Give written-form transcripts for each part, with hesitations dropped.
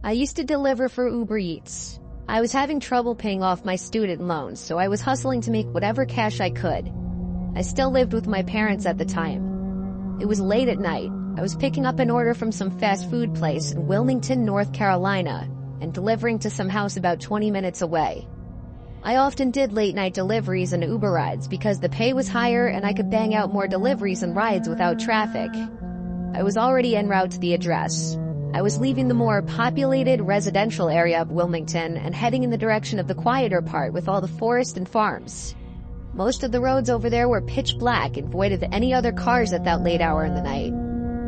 I used to deliver for Uber Eats. I was having trouble paying off my student loans, so I was hustling to make whatever cash I could. I still lived with my parents at the time. It was late at night. I was picking up an order from some fast food place in Wilmington, North Carolina, and delivering to some house about 20 minutes away. I often did late-night deliveries and Uber rides because the pay was higher and I could bang out more deliveries and rides without traffic. I was already en route to the address. I was leaving the more populated residential area of Wilmington and heading in the direction of the quieter part with all the forest and farms. Most of the roads over there were pitch black and void of any other cars at that late hour in the night.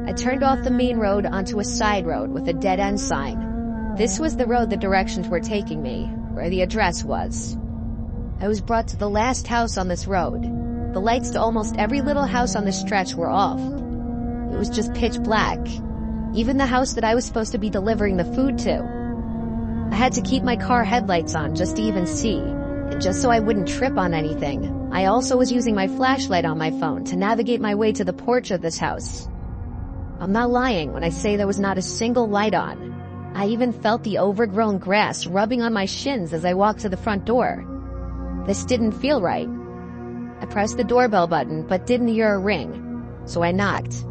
I turned off the main road onto a side road with a dead-end sign. This was the road the directions were taking me, where the address was. I was brought to the last house on this road. The lights to almost every little house on this stretch were off. It was just pitch black. Even the house that I was supposed to be delivering the food to. I had to keep my car headlights on just to even see, and just so I wouldn't trip on anything, I also was using my flashlight on my phone to navigate my way to the porch of this house. I'm not lying when I say there was not a single light on. I even felt the overgrown grass rubbing on my shins as I walked to the front door. This didn't feel right. I pressed the doorbell button but didn't hear a ring, so I knocked.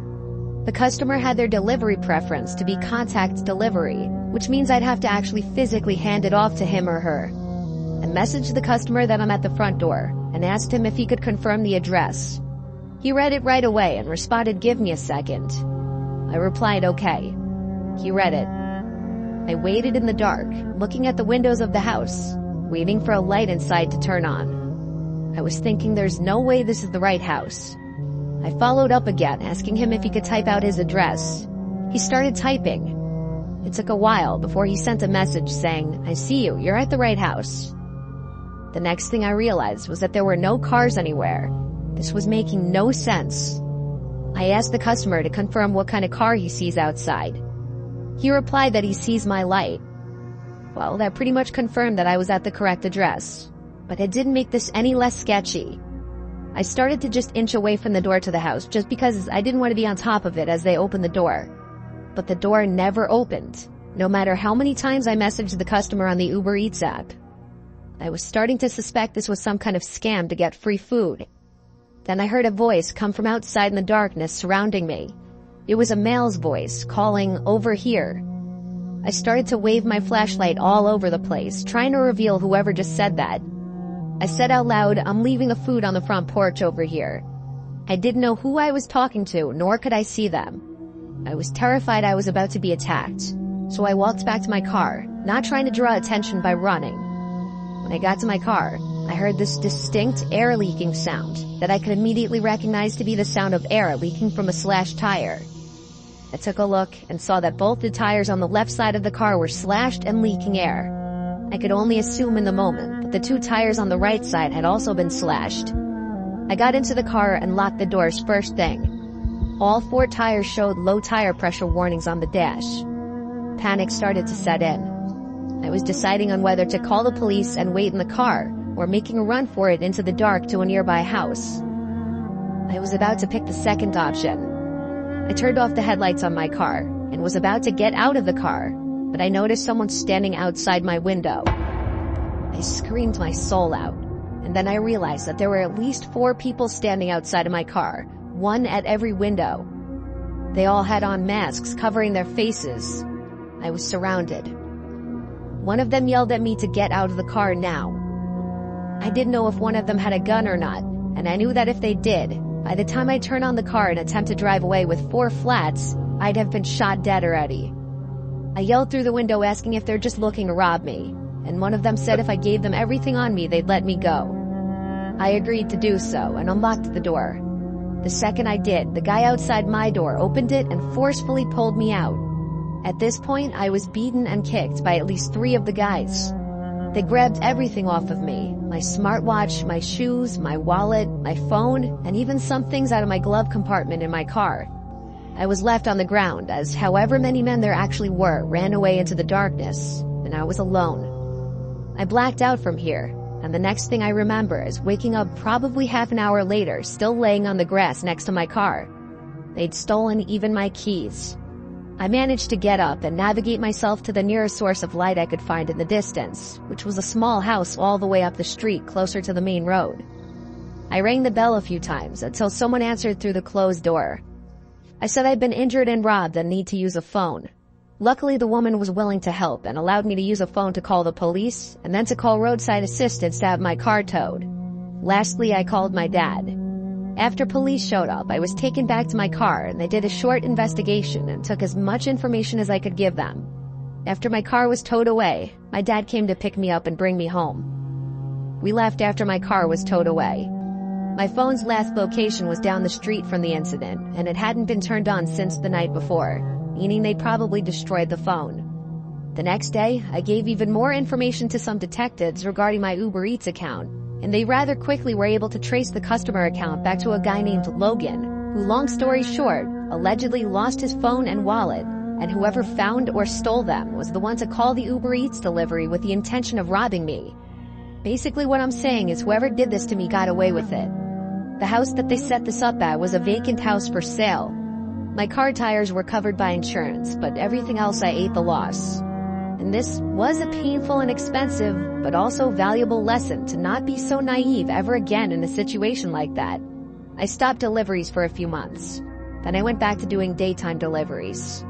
The customer had their delivery preference to be contact delivery, which means I'd have to actually physically hand it off to him or her. I messaged the customer that I'm at the front door and asked him if he could confirm the address. He read it right away and responded, "Give me a second." I replied, "Okay." He read it. I waited in the dark, looking at the windows of the house, waiting for a light inside to turn on. I was thinking there's no way this is the right house. I followed up again, asking him if he could type out his address. He started typing. It took a while before he sent a message saying, "I see you, you're at the right house." The next thing I realized was that there were no cars anywhere. This was making no sense. I asked the customer to confirm what kind of car he sees outside. He replied that he sees my light. Well, that pretty much confirmed that I was at the correct address, but it didn't make this any less sketchy. I started to just inch away from the door to the house just because I didn't want to be on top of it as they opened the door. But the door never opened, no matter how many times I messaged the customer on the Uber Eats app. I was starting to suspect this was some kind of scam to get free food. Then I heard a voice come from outside in the darkness surrounding me. It was a male's voice calling, "Over here." I started to wave my flashlight all over the place, trying to reveal whoever just said that. I said out loud, "I'm leaving the food on the front porch over here." I didn't know who I was talking to, nor could I see them. I was terrified I was about to be attacked, so I walked back to my car, not trying to draw attention by running. When I got to my car, I heard this distinct air leaking sound that I could immediately recognize to be the sound of air leaking from a slashed tire. I took a look and saw that both the tires on the left side of the car were slashed and leaking air. I could only assume in the moment that the two tires on the right side had also been slashed. I got into the car and locked the doors first thing. All 4 tires showed low tire pressure warnings on the dash. Panic started to set in. I was deciding on whether to call the police and wait in the car, or making a run for it into the dark to a nearby house. I was about to pick the second option. I turned off the headlights on my car and was about to get out of the car, but I noticed someone standing outside my window. I screamed my soul out, and then I realized that there were at least 4 people standing outside of my car, one at every window. They all had on masks covering their faces. I was surrounded. One of them yelled at me to get out of the car now. I didn't know if one of them had a gun or not, and I knew that if they did, by the time I turned on the car and attempt to drive away with 4 flats, I'd have been shot dead already. I yelled through the window asking if they're just looking to rob me, and one of them said if I gave them everything on me, they'd let me go. I agreed to do so and unlocked the door. The second I did, the guy outside my door opened it and forcefully pulled me out. At this point, I was beaten and kicked by at least 3 of the guys. They grabbed everything off of me, my smartwatch, my shoes, my wallet, my phone, and even some things out of my glove compartment in my car. I was left on the ground as however many men there actually were ran away into the darkness, and I was alone. I blacked out from here, and the next thing I remember is waking up probably half an hour later, still laying on the grass next to my car. They'd stolen even my keys. I managed to get up and navigate myself to the nearest source of light I could find in the distance, which was a small house all the way up the street closer to the main road. I rang the bell a few times until someone answered through the closed door. I said I'd been injured and robbed and need to use a phone. Luckily, the woman was willing to help and allowed me to use a phone to call the police and then to call roadside assistance to have my car towed. Lastly, I called my dad. After police showed up, I was taken back to my car and they did a short investigation and took as much information as I could give them. After my car was towed away, my dad came to pick me up and bring me home. We left after my car was towed away. My phone's last location was down the street from the incident, and it hadn't been turned on since the night before, meaning they'd probably destroyed the phone. The next day, I gave even more information to some detectives regarding my Uber Eats account, and they rather quickly were able to trace the customer account back to a guy named Logan, who, long story short, allegedly lost his phone and wallet, and whoever found or stole them was the one to call the Uber Eats delivery with the intention of robbing me. Basically what I'm saying is whoever did this to me got away with it. The house that they set this up at was a vacant house for sale. My car tires were covered by insurance, but everything else I ate the loss. And this was a painful and expensive, but also valuable lesson to not be so naive ever again in a situation like that. I stopped deliveries for a few months. Then I went back to doing daytime deliveries.